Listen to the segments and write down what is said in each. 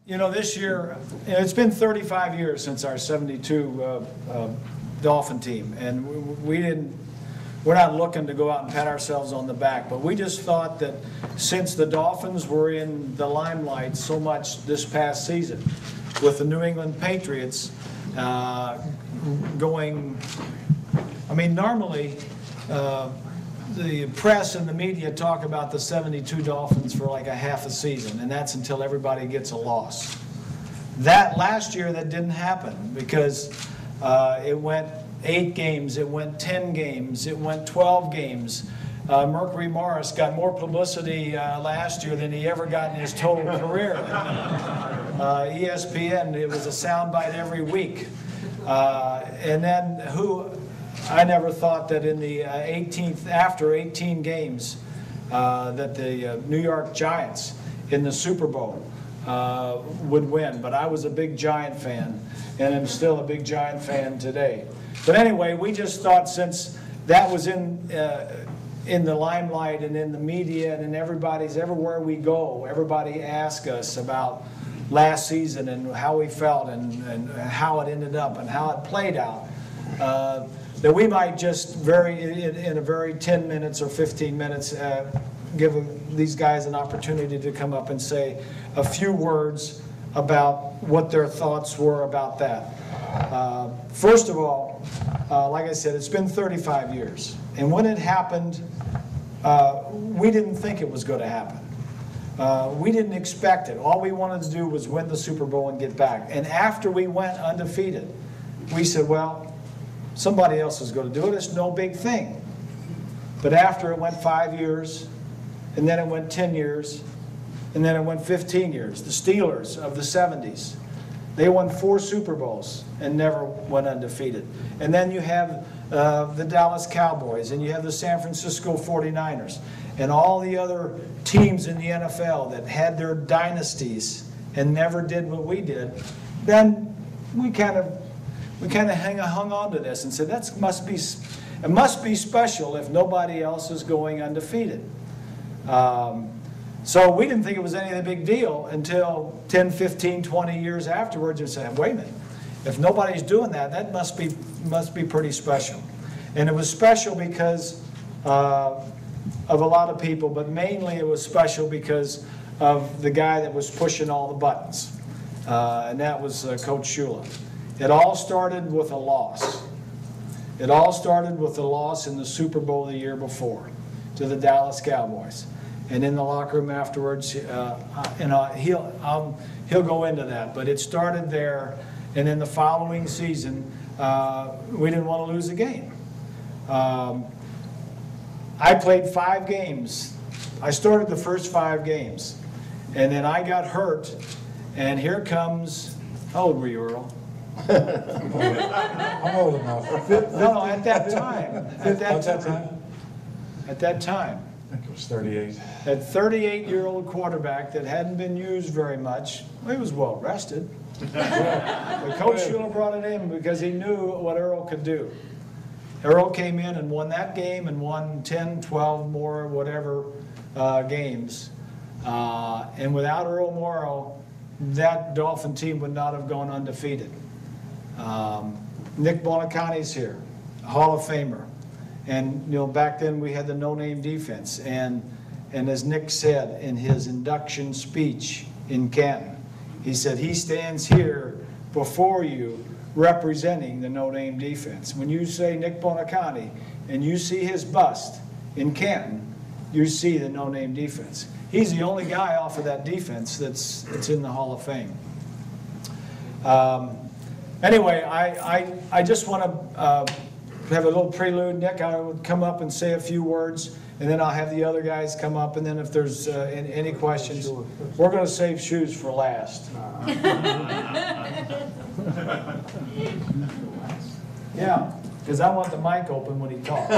You know, this year, it's been 35 years since our 72 Dolphin team, and we're not looking to go out and pat ourselves on the back, but we just thought that since the Dolphins were in the limelight so much this past season, with the New England Patriots going, I mean, normally the press and the media talk about the 72 Dolphins for like a half a season, and that's until everybody gets a loss. That last year, that didn't happen because it went 8 games, it went 10 games, it went 12 games. Mercury Morris got more publicity last year than he ever got in his total career. ESPN, it was a soundbite every week. And then I never thought that in the after 18 games, that the New York Giants in the Super Bowl would win. But I was a big Giant fan, and I'm still a big Giant fan today. But anyway, we just thought since that was in the limelight and in the media and in everywhere we go, everybody asks us about last season and how we felt and how it ended up and how it played out. That we might just in a very 10 minutes or 15 minutes give these guys an opportunity to come up and say a few words about what their thoughts were about that. First of all, like I said, it's been 35 years. And when it happened, we didn't think it was going to happen. We didn't expect it. All we wanted to do was win the Super Bowl and get back. And after we went undefeated, we said, well, somebody else is going to do it. It's no big thing. But after it went 5 years, and then it went 10 years, and then it went 15 years. The Steelers of the 70s, they won 4 Super Bowls and never went undefeated. And then you have the Dallas Cowboys, and you have the San Francisco 49ers, and all the other teams in the NFL that had their dynasties and never did what we did. Then we kind of hung on to this and said, it must be special if nobody else is going undefeated. So we didn't think it was any of a big deal until 10, 15, 20 years afterwards. We said, wait a minute, if nobody's doing that, that must be pretty special. And it was special because of a lot of people, but mainly it was special because of the guy that was pushing all the buttons, and that was Coach Shula. It all started with a loss. It all started with a loss in the Super Bowl the year before to the Dallas Cowboys. And in the locker room afterwards, he'll go into that. But it started there, and in the following season, we didn't want to lose a game. I played 5 games. I started the first 5 games, and then I got hurt, and here comes, how old were you, Earl? I'm old enough. No, at that time. At that time. I think it was 38. That 38-year-old quarterback that hadn't been used very much, well, he was well rested. But Coach Shula brought it in because he knew what Earl could do. Earl came in and won that game and won 10, 12 more, whatever, games. And without Earl Morrow, that Dolphin team would not have gone undefeated. Nick Buoniconti's here, a Hall of Famer. And you know, back then we had the no-name defense. And as Nick said in his induction speech in Canton, he said, he stands here before you representing the no-name defense. When you say Nick Buoniconti and you see his bust in Canton, you see the no-name defense. He's the only guy off of that defense that's in the Hall of Fame. Anyway, I just want to have a little prelude. Nick, I would come up and say a few words, and then I'll have the other guys come up, and then if there's any questions, we're going to save shoes for last. Yeah, because I want the mic open when he talks.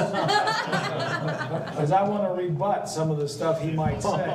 Because I want to rebut some of the stuff he might say.